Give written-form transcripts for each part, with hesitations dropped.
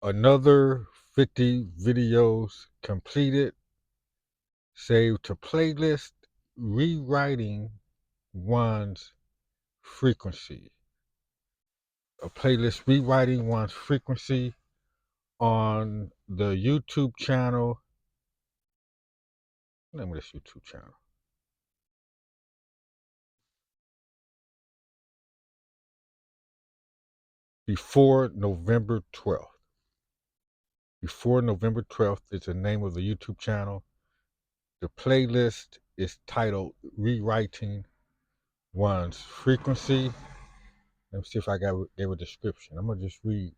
Another 50 videos completed, saved to playlist, rewriting one's frequency. A playlist rewriting one's frequency on the YouTube channel. Name of this YouTube channel. Before November 12th. Before November 12th is the name of the YouTube channel. The playlist is titled Rewriting One's Frequency. Let me see if I gave a description. I'm going to just read.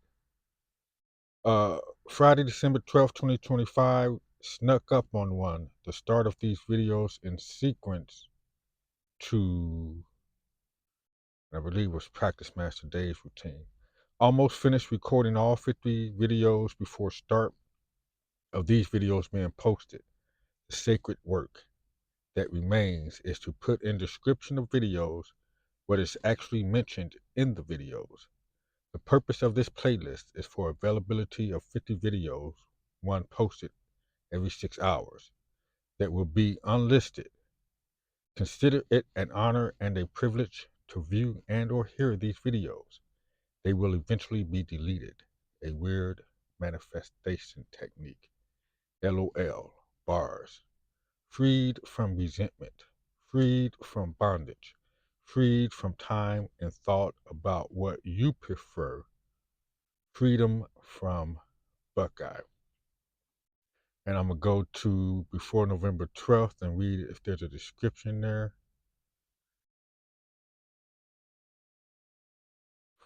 Friday, December 12th, 2025, snuck up on one. The start of these videos in sequence to, I believe, was Practice Master Dave's routine. Almost finished recording all 50 videos before start of these videos being posted. The sacred work that remains is to put in description of videos what is actually mentioned in the videos. The purpose of this playlist is for availability of 50 videos, one posted every 6 hours, that will be unlisted. Consider it an honor and a privilege to view and or hear these videos. They will eventually be deleted. A weird manifestation technique. LOL. Bars. Freed from resentment. Freed from bondage. Freed from time and thought about what you prefer. Freedom from Buckeye. And I'm going to go to before November 12th and read if there's a description there.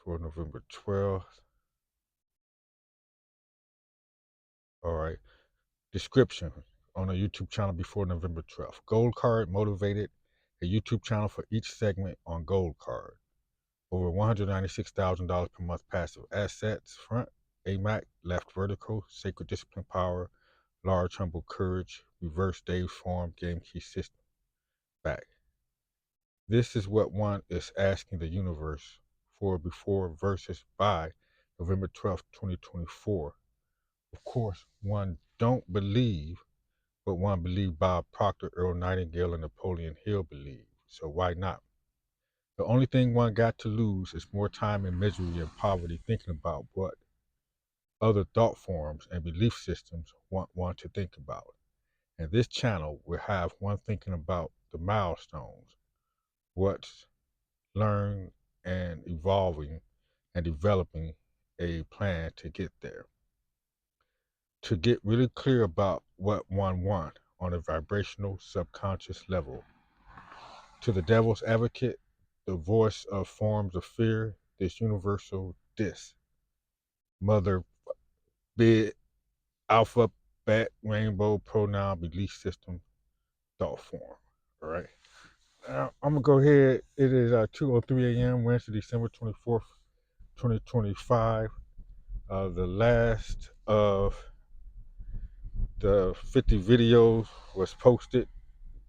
For November 12th. All right. Description on a YouTube channel before November 12th. Gold Card Motivated, a YouTube channel for each segment on Gold Card. Over $196,000 per month passive assets. Front, AMAC, left vertical, Sacred Discipline Power, Large Humble Courage, Reverse Dave's Form, Game Key System. Back. This is what one is asking the universe for before versus by November 12th, 2024. Of course, one don't believe what one believed Bob Proctor, Earl Nightingale, and Napoleon Hill believed. So why not? The only thing one got to lose is more time in misery and poverty thinking about what other thought forms and belief systems want to think about. And this channel will have one thinking about the milestones, what's learned and evolving and developing a plan to get there. To get really clear about what one wants on a vibrational subconscious level. To the devil's advocate, the voice of forms of fear, this universal mother bid alpha bat rainbow pronoun belief system thought form. All right. Now I'm gonna go ahead. It is 2:03 a.m. Wednesday, December 24th, 2025. The last of the 50 videos was posted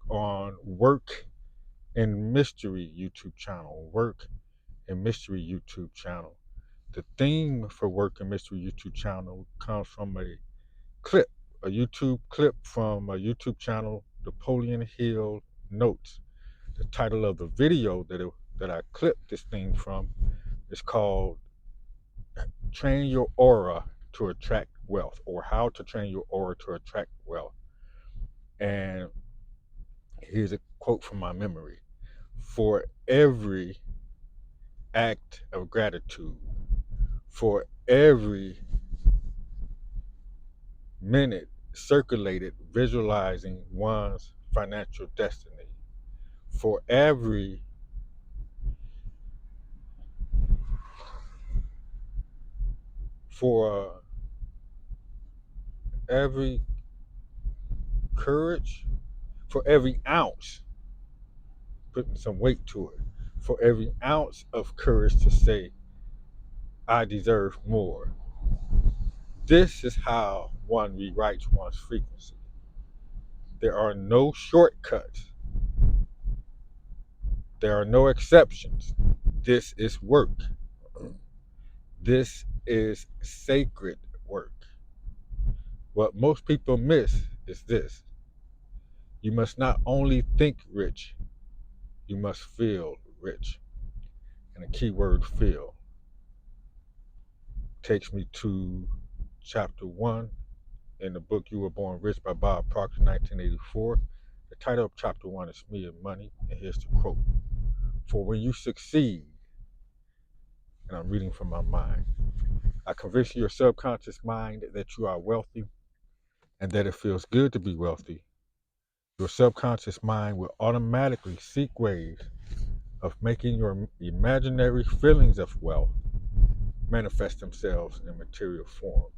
on Work and Mystery YouTube channel. Work and Mystery YouTube channel. The theme for Work and Mystery YouTube channel comes from a YouTube clip from a YouTube channel, Napoleon Hill Notes. The title of the video that I clipped this thing from is called Train Your Aura to Attract Wealth, or How to Train Your Aura to Attract Wealth. And here's a quote from my memory. For every act of gratitude, for every minute circulated visualizing one's financial destiny, for every courage, for every ounce, putting some weight to it, for every ounce of courage to say, I deserve more. This is how one rewrites one's frequency. There are no shortcuts. There are no exceptions. This is work. This is sacred work. What most people miss is this: you must not only think rich, you must feel rich. And the key word feel takes me to chapter 1 in the book You Were Born Rich by Bob Proctor, 1984. The title of chapter 1 is Me and Money, and here's the quote: "For when you succeed," and I'm reading from my mind, "I convince your subconscious mind that you are wealthy and that it feels good to be wealthy. Your subconscious mind will automatically seek ways of making your imaginary feelings of wealth manifest themselves in material form."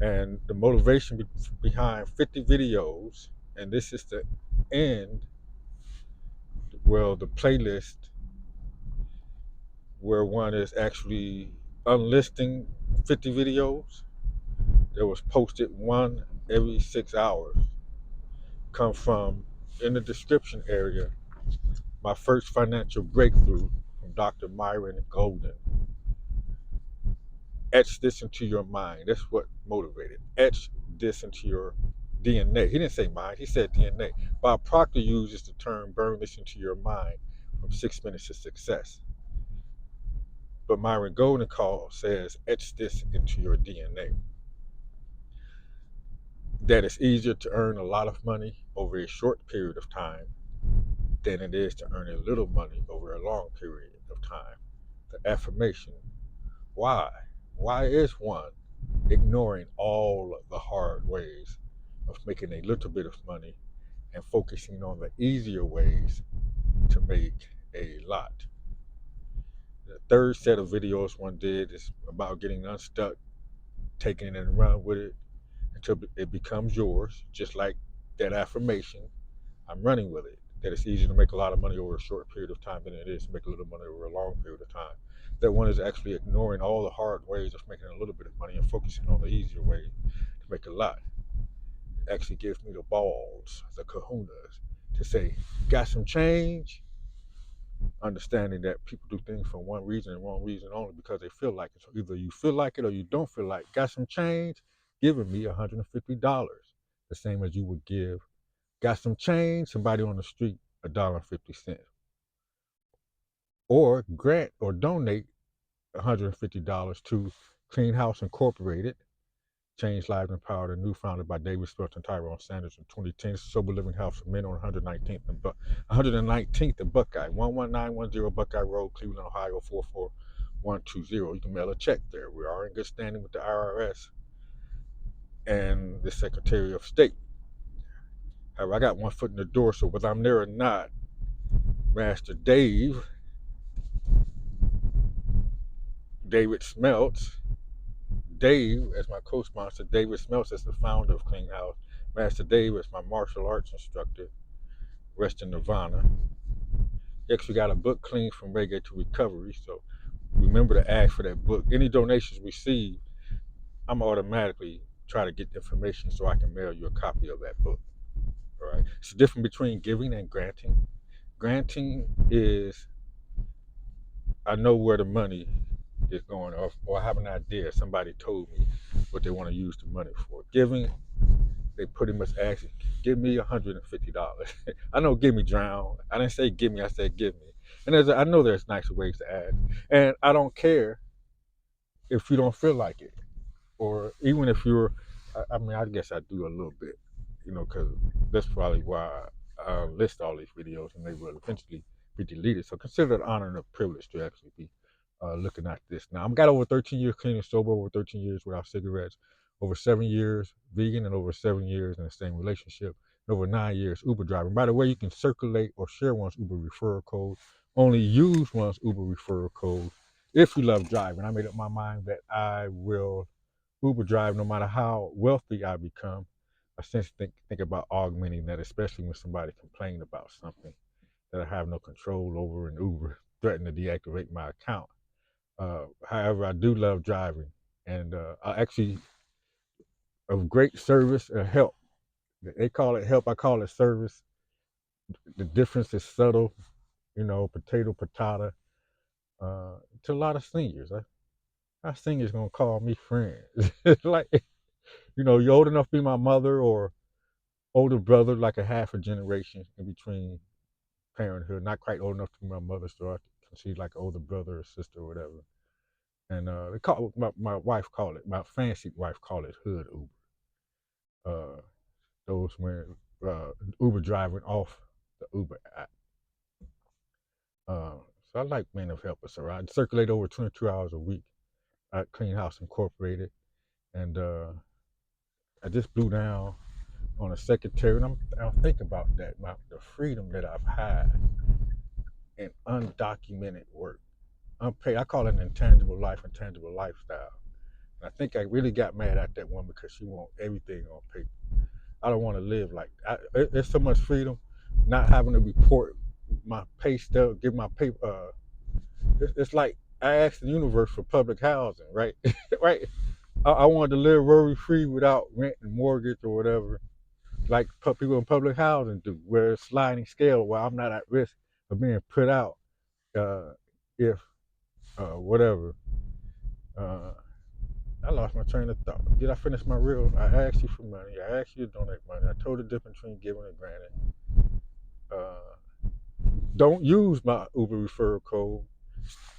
And the motivation behind 50 videos, and this is the end, well, the playlist where one is actually unlisting 50 videos that was posted one every 6 hours, come from, in the description area, my first financial breakthrough from Dr. Myron Golden. Etch this into your mind. That's what motivated. Etch this into your DNA. He didn't say mind, he said DNA. Bob Proctor uses the term burn this into your mind from 6 Minutes to Success. But Myron Golden says etch this into your DNA. That it's easier to earn a lot of money over a short period of time than it is to earn a little money over a long period of time. The affirmation: why? Why is one ignoring all the hard ways of making a little bit of money and focusing on the easier ways to make a lot? The third set of videos one did is about getting unstuck, taking it and run with it until it becomes yours, just like that affirmation. I'm running with it. That it's easier to make a lot of money over a short period of time than it is to make a little money over a long period of time. That one is actually ignoring all the hard ways of making a little bit of money and focusing on the easier way to make a lot. It actually gives me the balls, the kahunas, to say, got some change? Understanding that people do things for one reason and one reason only, because they feel like it. So either you feel like it or you don't feel like it. Got some change? Giving me $150. The same as you would give, got some change, somebody on the street, $1.50. Or grant or donate $150 to Clean House Incorporated, Change Lives Empowered and New, founded by David Spelton and Tyrone Sanders in 2010. Sober Living House for Men on 119th and Buckeye, 11910 Buckeye Road, Cleveland, Ohio, 44120. You can mail a check there. We are in good standing with the IRS and the Secretary of State. However, I got one foot in the door, so whether I'm there or not, Master David Smelts, Dave as my co-sponsor, David Smelts as the founder of Clean House, Master Dave as my martial arts instructor, rest in Nirvana. He actually got a book, Clean from Reggae to Recovery, so remember to ask for that book. Any donations received, I'm automatically try to get the information so I can mail you a copy of that book. All right. It's the difference between giving and granting. Granting is, I know where the money is going, or I have an idea. Somebody told me what they want to use the money for. Giving, they pretty much ask, give me $150. I know, give me drown. I didn't say give me, I said give me. And I know there's nicer ways to ask. And I don't care if you don't feel like it. Or even if you're, I mean, I guess I do a little bit, because that's probably why I list all these videos and they will eventually be deleted. So consider it an honor and a privilege to actually be looking at this. Now, I've got over 13 years clean and sober, over 13 years without cigarettes, over 7 years vegan, and over 7 years in the same relationship, and over 9 years Uber driving. By the way, you can circulate or share one's Uber referral code. Only use one's Uber referral code if you love driving. I made up my mind that I will Uber drive no matter how wealthy I become. I since think about augmenting that, especially when somebody complained about something that I have no control over and Uber threatened to deactivate my account. However, I do love driving, and I actually, of great service or help. They call it help, I call it service. The difference is subtle, potato, patata, to a lot of seniors. Our seniors gonna call me friends. like You're old enough to be my mother or older brother, like a half a generation in between parenthood. Not quite old enough to be my mother, so I can see like an older brother or sister or whatever. And they call my wife called it, my fancy wife called it hood Uber. Uh, those when Uber driving off the Uber app. Uh, so I like being of help. So I circulate over 22 hours a week at Clean House Incorporated, and I just blew down on a secretary, and I'm thinking about that, the freedom that I've had in undocumented work, unpaid. I call it an intangible life, intangible lifestyle. And I think I really got mad at that one because she want everything on paper. I don't want to live like there's so much freedom, not having to report my pay stub, give my paper. It's like I asked the universe for public housing, right? Right. I wanted to live worry free without rent and mortgage or whatever, like people in public housing do, where it's sliding scale, where I'm not at risk of being put out uh, if whatever. Uh, I lost my train of thought. Did I finish my reel? I asked you for money. I asked you to donate money. I told the difference between giving and granting. Don't use my Uber referral code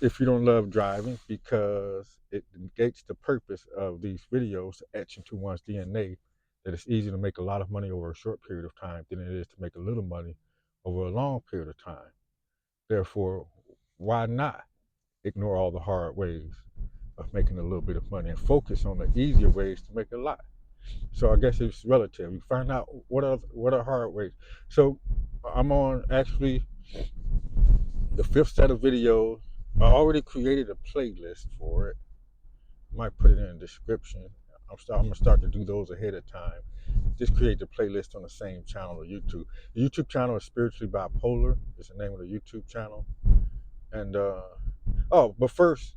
if you don't love driving because it negates the purpose of these videos to etch into one's DNA that it's easier to make a lot of money over a short period of time than it is to make a little money over a long period of time. Therefore, why not ignore all the hard ways of making a little bit of money and focus on the easier ways to make a lot? So I guess it's relative. You find out what are hard ways. So I'm on actually the fifth set of videos. I already created a playlist for it. I might put it in the description. I'm gonna start to do those ahead of time. Just create the playlist on the same channel on YouTube. The YouTube channel is Spiritually Bipolar. Is the name of the YouTube channel. And but first,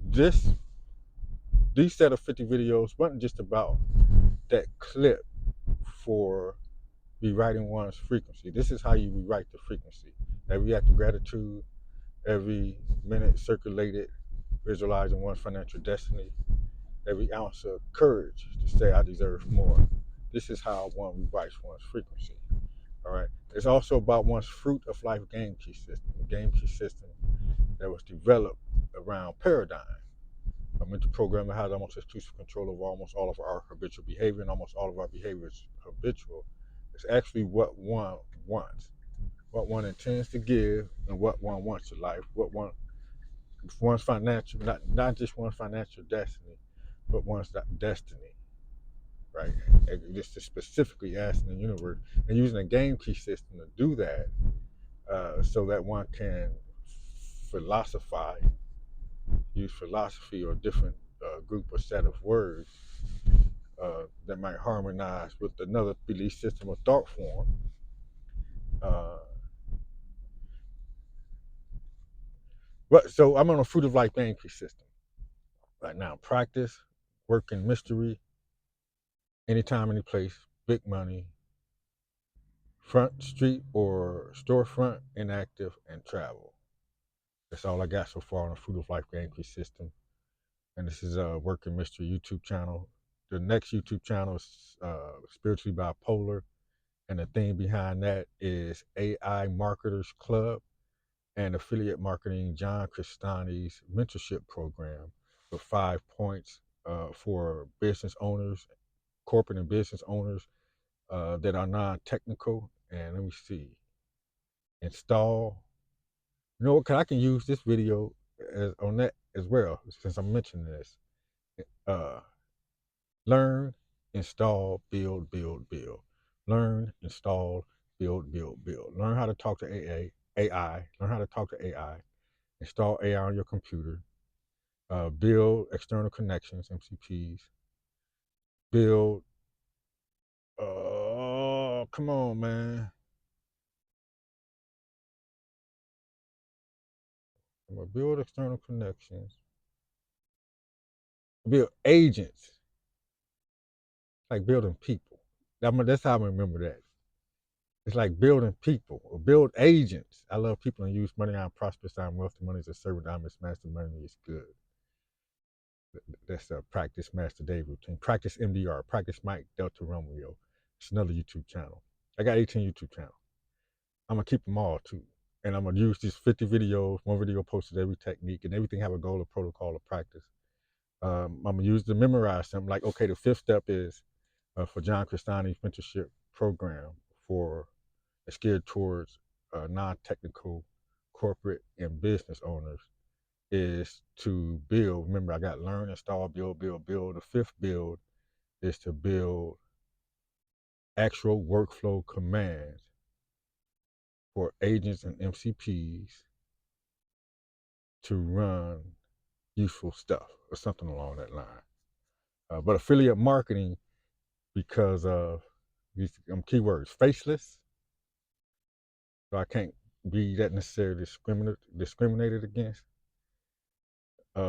this these set of 50 videos wasn't just about that clip for rewriting one's frequency. This is how you rewrite the frequency. Every act of gratitude, every minute circulated, visualizing one's financial destiny, every ounce of courage to say I deserve more. This is how one rewrites one's frequency. All right. It's also about one's fruit of life game key system, a game key system that was developed around paradigm. A mental program that has almost exclusive control over almost all of our habitual behavior, and almost all of our behavior is habitual. It's actually what one wants, what one intends to give, and what one wants in life, what one's financial, not just one's financial destiny, but one's destiny, right? And just to specifically asking the universe and using a game key system to do that, so that one can philosophize, use philosophy or different group or set of words that might harmonize with another belief system or thought form. Uh, but so I'm on a fruit of life game key system right now. Practice, work in mystery, anytime, any place, big money, front street or storefront, inactive, and travel. That's all I got so far on the Fruit of Life Game Key system. And this is a Work in Mystery YouTube channel. The next YouTube channel is Spiritually Bipolar. And the theme behind that is AI Marketers Club and Affiliate Marketing John Cristani's mentorship program with 5 points for business owners, corporate and business owners that are non-technical. And let me see, install. You know what? Cause I can use this video on that as well since I'm mentioning this. Uh, learn, install, build, build, build. Learn, install, build, build, build. Learn how to talk to AI. Learn how to talk to AI. Install AI on your computer. Build external connections, MCPs. Build. Come on, man. I'm gonna build external connections. Build agents, like building people. That's how I remember that. It's like building people or build agents. I love people and use money. I'm prosperous. I'm wealthy. Money is a servant. I'm his master. Money is good. That's Practice Master Dave routine. Practice MDR. Practice Mike Delta Romeo. It's another YouTube channel. I got 18 YouTube channels. I'm gonna keep them all too, and I'm gonna use these 50 videos. One video posted every technique, and everything have a goal, a protocol, of practice. I'm gonna use to memorize something. Like, okay, the fifth step is for John Cristani's mentorship program for it's geared towards non-technical corporate and business owners is to build. Remember, I got learn, install, build, build, build. The fifth build is to build actual workflow commands for agents and MCPs to run useful stuff or something along that line. But affiliate marketing, because of these keywords, faceless, so I can't be that necessarily discriminated against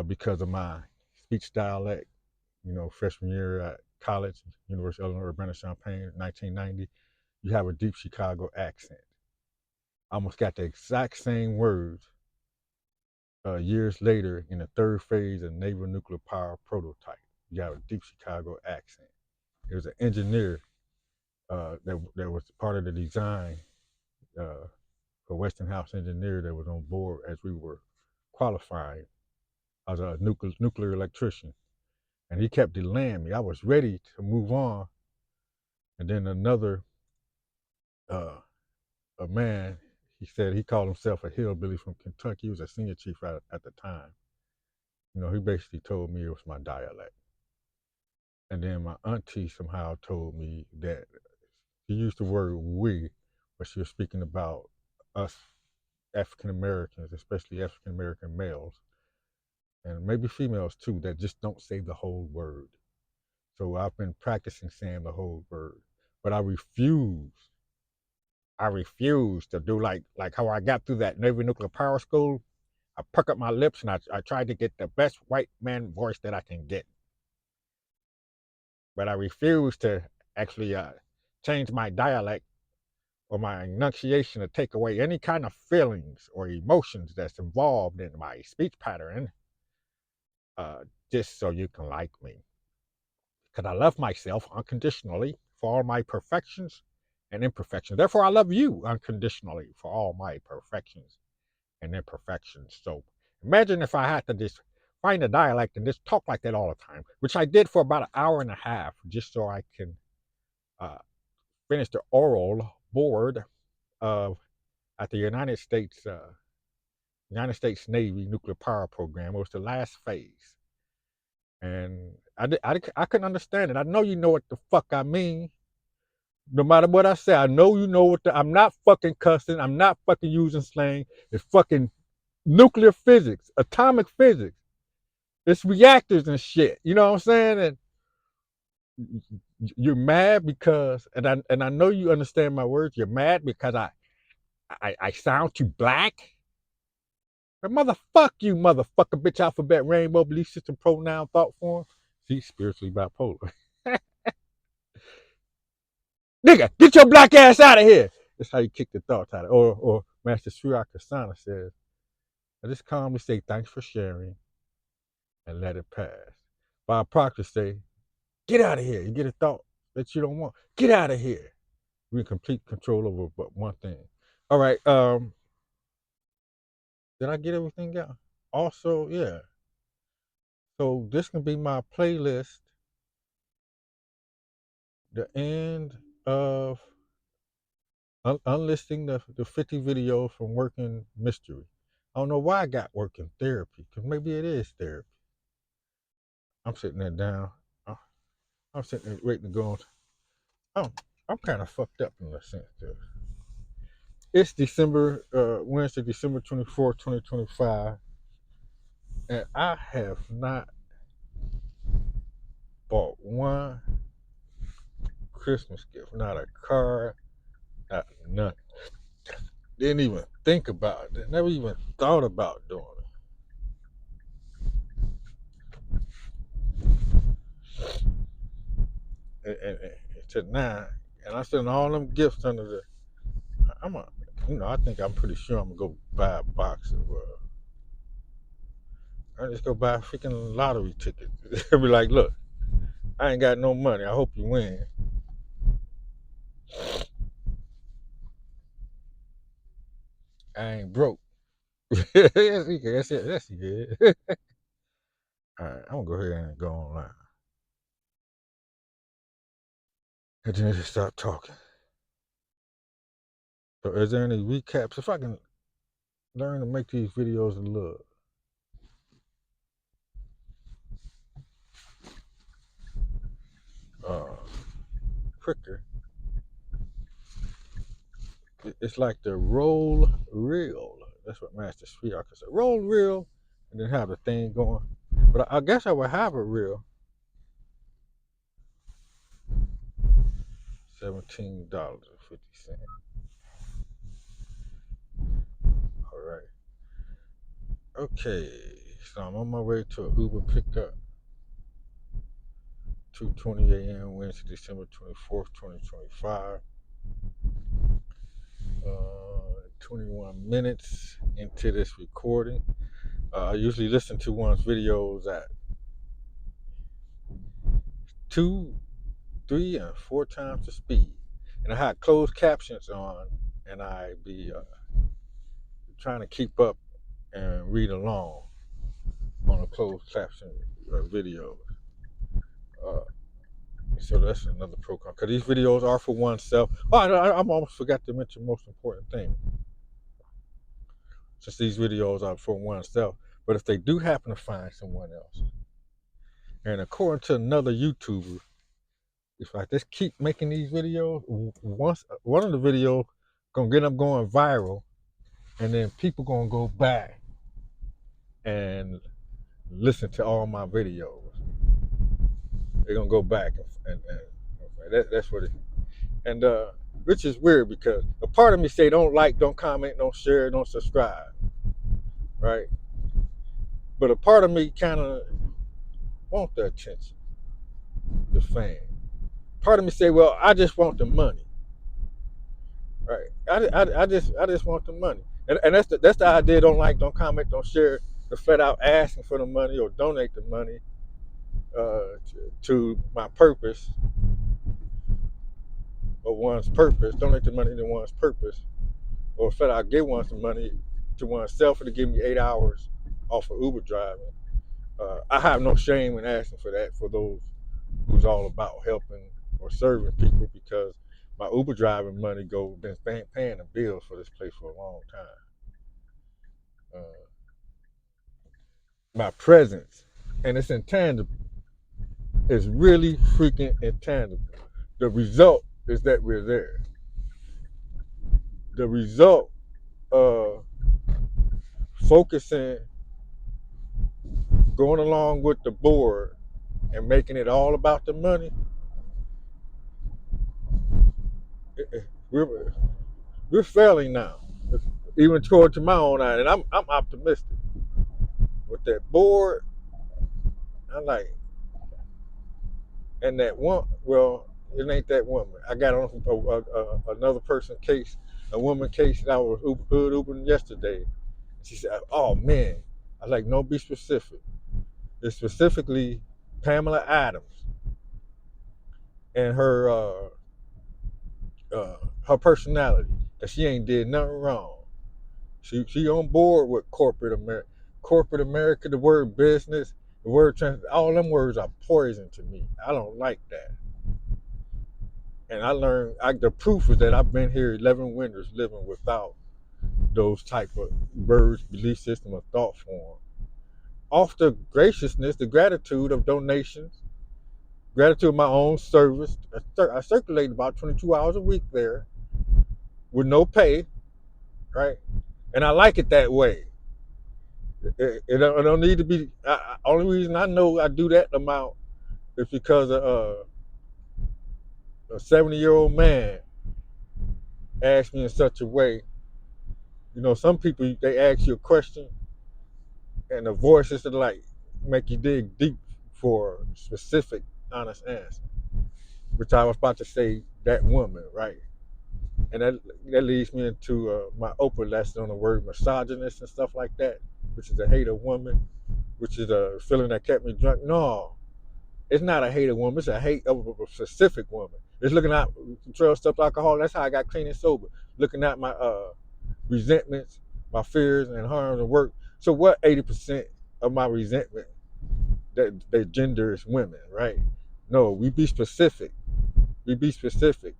because of my speech dialect. You know, freshman year at college, University of Illinois Urbana-Champaign, 1990, you have a deep Chicago accent. I almost got the exact same words years later in the third phase of naval nuclear power prototype. You have a deep Chicago accent. There was an engineer that was part of the design for Westinghouse engineer that was on board as we were qualifying. I was a nuclear electrician, and he kept delaying me. I was ready to move on, and then another a man, he said he called himself a hillbilly from Kentucky. He was a senior chief at the time. You know, he basically told me it was my dialect. And then my auntie somehow told me that she used the word we, but she was speaking about us African Americans, especially African American males, and maybe females too, that just don't say the whole word. So I've been practicing saying the whole word, but I refuse to do like how I got through that Navy nuclear power school. I perk up my lips and I tried to get the best white man voice that I can get. But I refuse to actually change my dialect or my enunciation to take away any kind of feelings or emotions that's involved in my speech pattern, just so you can like me. Because I love myself unconditionally for all my perfections and imperfections. Therefore, I love you unconditionally for all my perfections and imperfections. So imagine if I had to just find a dialect and just talk like that all the time, which I did for about an hour and a half, just so I can uh, finish the oral board of at the United States Navy nuclear power program. It was the last phase, and I couldn't understand it. I know you know what the fuck I mean. No matter what I say, I know you know what I'm not fucking cussing. I'm not fucking using slang. It's fucking nuclear physics, atomic physics. It's reactors and shit. You know what I'm saying? And you're mad because, and I know you understand my words. You're mad because I sound too black. But motherfuck you, motherfucker, bitch, alphabet, rainbow, belief system, pronoun, thought form. See, spiritually bipolar. Nigga, get your black ass out of here. That's how you kick the thoughts out of it. Or Master Sri Kasana says, I just calmly say thanks for sharing and let it pass. Bob Proctor say, get out of here. You get a thought that you don't want. Get out of here. We're in complete control over but one thing. All right. Did I get everything out? Also, yeah. So this can be my playlist. The end of unlisting the 50 videos from working mystery. I don't know why I got working therapy, because maybe it is therapy. I'm sitting there down. I'm sitting there waiting to go on. I'm kind of fucked up in a sense. Too. It's Wednesday, December 24th, 2025, and I have not bought one Christmas gift, not a card, not nothing. Didn't even think about it. Never even thought about doing it. And to now, and I'm sending all them gifts under the. I think I'm pretty sure I'm gonna go buy a box of. I just go buy a freaking lottery ticket. Be like, look, I ain't got no money. I hope you win. I ain't broke. Yes, he good. That's it. That's good. All right, I'm gonna go ahead and go online. And then just stop talking. So, is there any recaps? If I can learn to make these videos a little uh, quicker, it's like the roll reel. That's what Master Sweetheart said. Roll reel, and then have the thing going. But I guess I would have a reel. $17.50. All right. Okay. So I'm on my way to an Uber pickup. 2:20 a.m. Wednesday, December 24th, 2025. 21 minutes into this recording. I usually listen to one's videos at 2, 3, and 4 times the speed. And I had closed captions on, and I be trying to keep up and read along on a closed caption video. So that's another program. Because these videos are for oneself. Oh, I almost forgot to mention the most important thing. Since these videos are for oneself. But if they do happen to find someone else, and according to another YouTuber, if I just keep making these videos, once one of the videos gonna get them going viral, and then people gonna go back and listen to all my videos. They're gonna go back and that's what it. And which is weird because a part of me say don't like, don't comment, don't share, don't subscribe, right? But a part of me kind of want the attention, the fame. Part of me say, well, I just want the money, right? I just want the money, and that's the idea. Don't like, don't comment, don't share. The flat out asking for the money or donate the money to my purpose or one's purpose. Donate the money to one's purpose, or flat out give one some money to oneself to give me 8 hours off of Uber driving. I have no shame in asking for that for those who's all about helping or serving people because my Uber driving money been paying the bills for this place for a long time. My presence, and it's intangible. It's really freaking intangible. The result is that we're there. The result of focusing, going along with the board, and making it all about the money. We're we're failing now, even toward to my own eye, and I'm optimistic with that board. I'm like, and that one, well, it ain't that woman. I got on another person case, a woman case that I was Ubering yesterday. She said, "Oh man," I was like, "No, be specific." It's specifically Pamela Adams and her personality, that she ain't did nothing wrong. She on board with corporate America. Corporate America, the word business, the word trans, all them words are poison to me. I don't like that. And I learned, the proof is that I've been here 11 winters living without those type of words, belief system, or thought form. Off the graciousness, the gratitude of donations, gratitude of my own service. I circulate about 22 hours a week there with no pay, right? And I like it that way. It don't need to be. Only reason I know I do that amount is because a 70-year-old man asked me in such a way. You know, some people they ask you a question, and the voices that like make you dig deep for a specific, honest answer. Which I was about to say that woman, right? And that leads me into my Oprah lesson on the word misogynist and stuff like that, which is a hate of woman, which is a feeling that kept me drunk. No, it's not a hate of woman. It's a hate of a specific woman. It's looking at 12 steps to alcohol. That's how I got clean and sober. Looking at my resentments, my fears and harms and work. So what 80% of my resentment that gender is women, right? No, we be specific. We be specific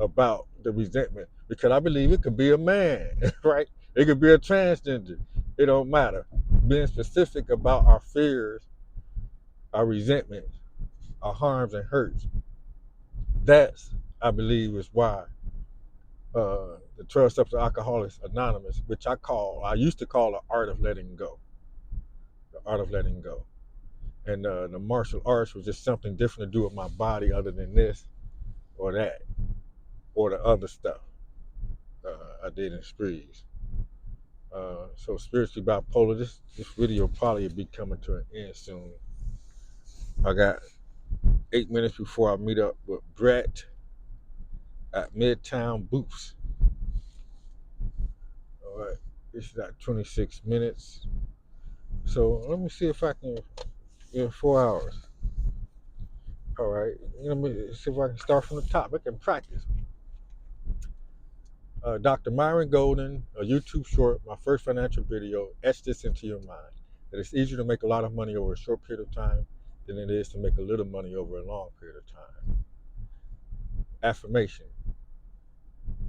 about the resentment because I believe it could be a man, right? It could be a transgender. It don't matter. Being specific about our fears, our resentments, our harms and hurts. That's, I believe, is why the 12 Steps of Alcoholics Anonymous, which I used to call the art of letting go. The art of letting go. And the martial arts was just something different to do with my body other than this or that or the other stuff I did in sprees. So spiritually bipolar, this video probably will be coming to an end soon. I got 8 minutes before I meet up with Brett at Midtown Booths. All right, this is at 26 minutes. So let me see if I can, in 4 hours. All right, let me see if I can start from the top. I can practice. Dr. Myron Golden, a YouTube short, my first financial video, etch this into your mind. That it's easier to make a lot of money over a short period of time than it is to make a little money over a long period of time. Affirmation.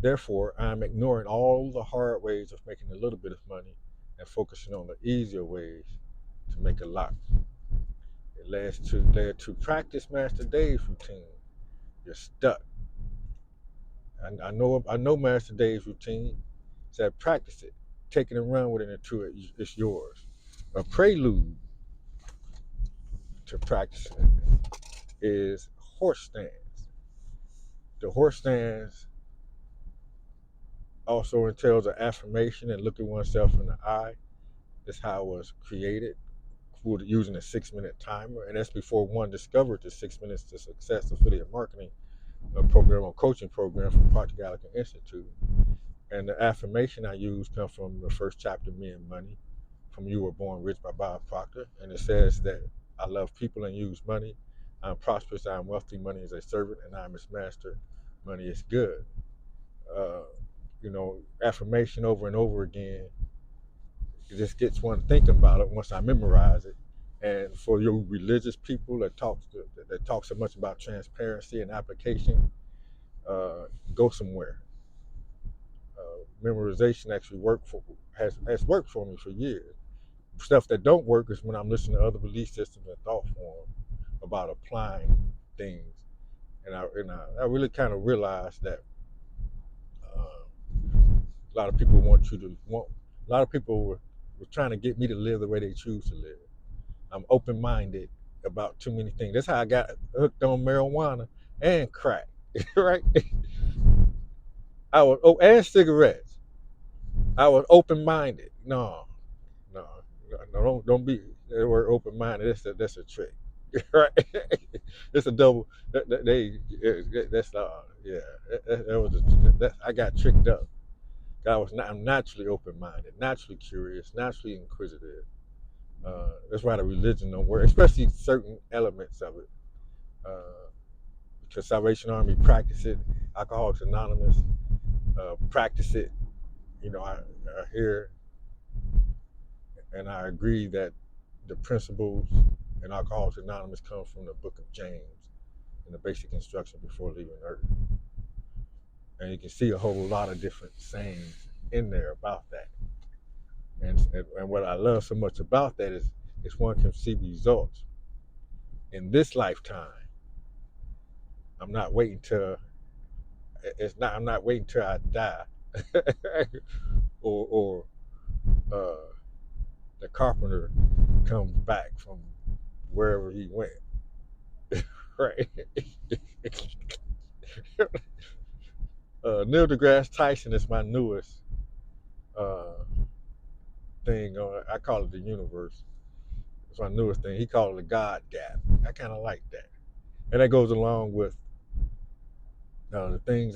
Therefore, I'm ignoring all the hard ways of making a little bit of money and focusing on the easier ways to make a lot. It led to practice Master Dave's routine. You're stuck. I know Master Dave's routine. Said practice it. Take it and run with it until it's yours. A prelude to practicing it is horse stance. The horse stance also entails an affirmation and looking oneself in the eye. That's how it was created, using a 6-minute timer, and that's before one discovered the 6 minutes to success affiliate marketing program or coaching program from Proctor Gallagher Institute. And the affirmation I use comes from the first chapter, Me and Money, from You Were Born Rich by Bob Proctor, and it says that I love people and use money. I'm prosperous, I'm wealthy, money is a servant, and I'm its master. Money is good. Uh, affirmation over and over again. It just gets one thinking about it once I memorize it. And for your religious people that talk so much about transparency and application, go somewhere. Memorization actually has worked for me for years. Stuff that don't work is when I'm listening to other belief systems and thought form about applying things, and I really kind of realized that a lot of people a lot of people were trying to get me to live the way they choose to live. I'm open-minded about too many things. That's how I got hooked on marijuana and crack, right? And cigarettes. I was open-minded. No, don't be the word open-minded. That's a trick, right? It's a double. That's yeah. I got tricked up. I'm naturally open-minded, naturally curious, naturally inquisitive. That's why the religion don't work, especially certain elements of it. Because Salvation Army practice it, Alcoholics Anonymous practice it. I hear and I agree that the principles in Alcoholics Anonymous come from the Book of James and the basic instruction before leaving Earth. And you can see a whole lot of different sayings in there about that. And what I love so much about that is one can see results in this lifetime. I'm not waiting till I die, or the carpenter comes back from wherever he went, right? Neil deGrasse Tyson is my newest thing. I call it the universe. It's my newest thing. He called it the God gap. I kind of like that, and that goes along with the things